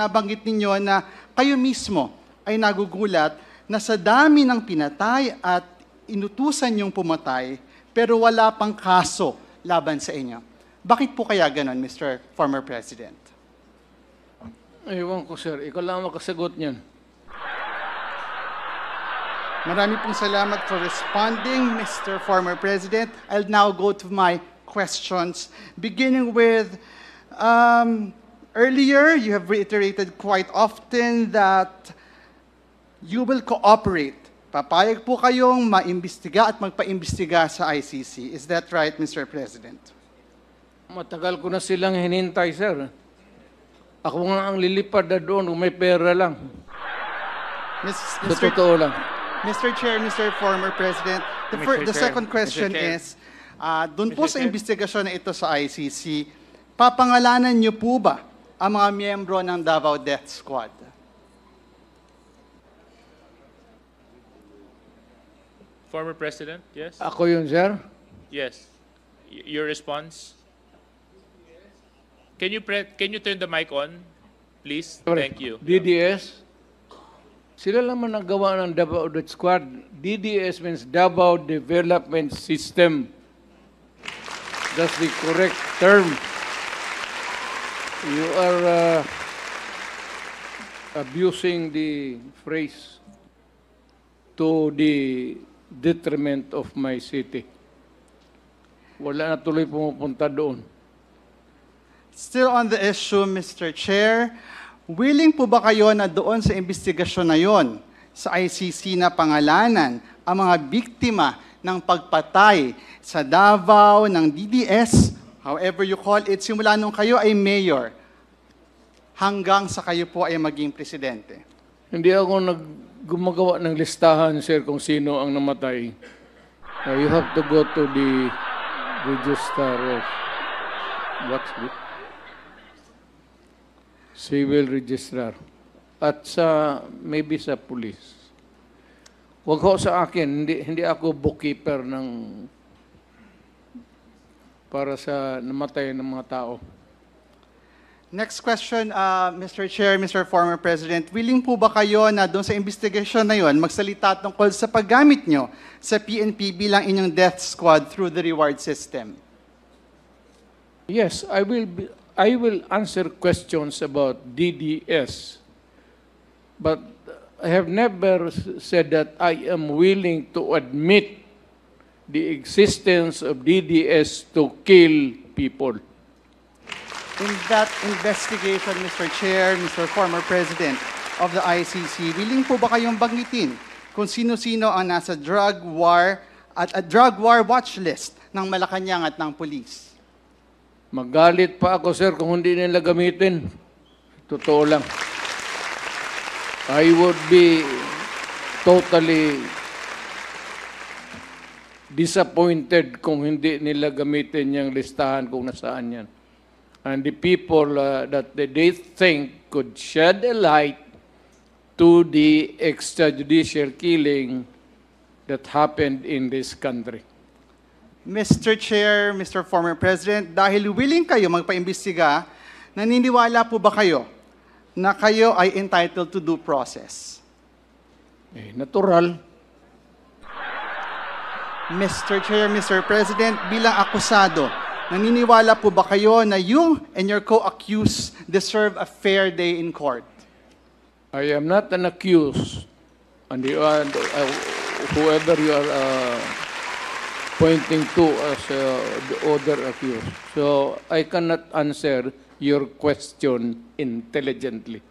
nabanggit ninyo na kayo mismo ay nagugulat na sa dami ng pinatay at inutusan yung pumatay, pero wala pang kaso laban sa inyo. Bakit po kaya ganon, Mr. Former President? Ewan ko, sir. Ikaw lang makasagot niyan. Marami pong salamat for responding, Mr. Former President. I'll now go to my questions, beginning with, earlier you have reiterated quite often that you will cooperate. Papayag po kayong maimbestiga at magpaimbestiga sa ICC. Is that right, Mr. President? Matagal ko na silang hinintay, sir. Ako nga ang lilipad na doon kung may pera lang. Sa totoo lang. Mr. Chair, Mr. Former President, the second question is, doon po sa investigasyon na ito sa ICC, papangalanan niyo po ba ang mga miyembro ng Davao Death Squad? Former President, yes? Ako yun, sir. Yes. Your response? Can you turn the mic on, please? Thank you. DDS? Sila naman nagawa ng Davao Death Squad. DDS means Davao Development System. That's the correct term. You are abusing the phrase to the detriment of my city. Wala na tuloy pumupunta doon. Still on the issue, Mr. Chair, willing po ba kayo na doon sa investigasyon na yon sa ICC na pangalanan ang mga biktima ng pagpatay sa Davao ng DDS, however you call it, simula nung kayo ay mayor, hanggang sa kayo po ay maging presidente? Hindi ako gumagawa ng listahan, sir, kung sino ang namatay. You have to go to the register of what's it? Civil registrar. At maybe sa police. Wag ho sa akin, hindi ako bookkeeper para sa namatay ng mga tao. Next question, Mr. Chair, Mr. Former President, willing po ba kayo na doon sa investigation na yon magsalita tungkol sa paggamit nyo sa PNP bilang inyong death squad through the reward system? Yes, I will answer questions about DDS, but I have never said that I am willing to admit the existence of DDS to kill people. In that investigation, Mr. Chair, Mr. Former President of the ICC, willing po ba kayong banggitin kung sino-sino ang nasa drug war at a drug war watch list ng Malacanang at ng police? Magalit pa ako, sir, kung hindi nila gamitin. Totoo lang. I would be totally disappointed kung hindi nila gamitin yung listahan kung nasaan yan. And the people that they think could shed a light to the extrajudicial killing that happened in this country. Mr. Chair, Mr. Former President, dahil willing kayo magpaimbestiga, naniniwala po ba kayo na kayo ay entitled to due process? Natural. Mr. Chair, Mr. President, bilang akusado, naniniwala po ba kayo na you and your co-accused deserve a fair day in court? I am not an accused, and whoever you are pointing to as the other accused. So I cannot answer your question intelligently.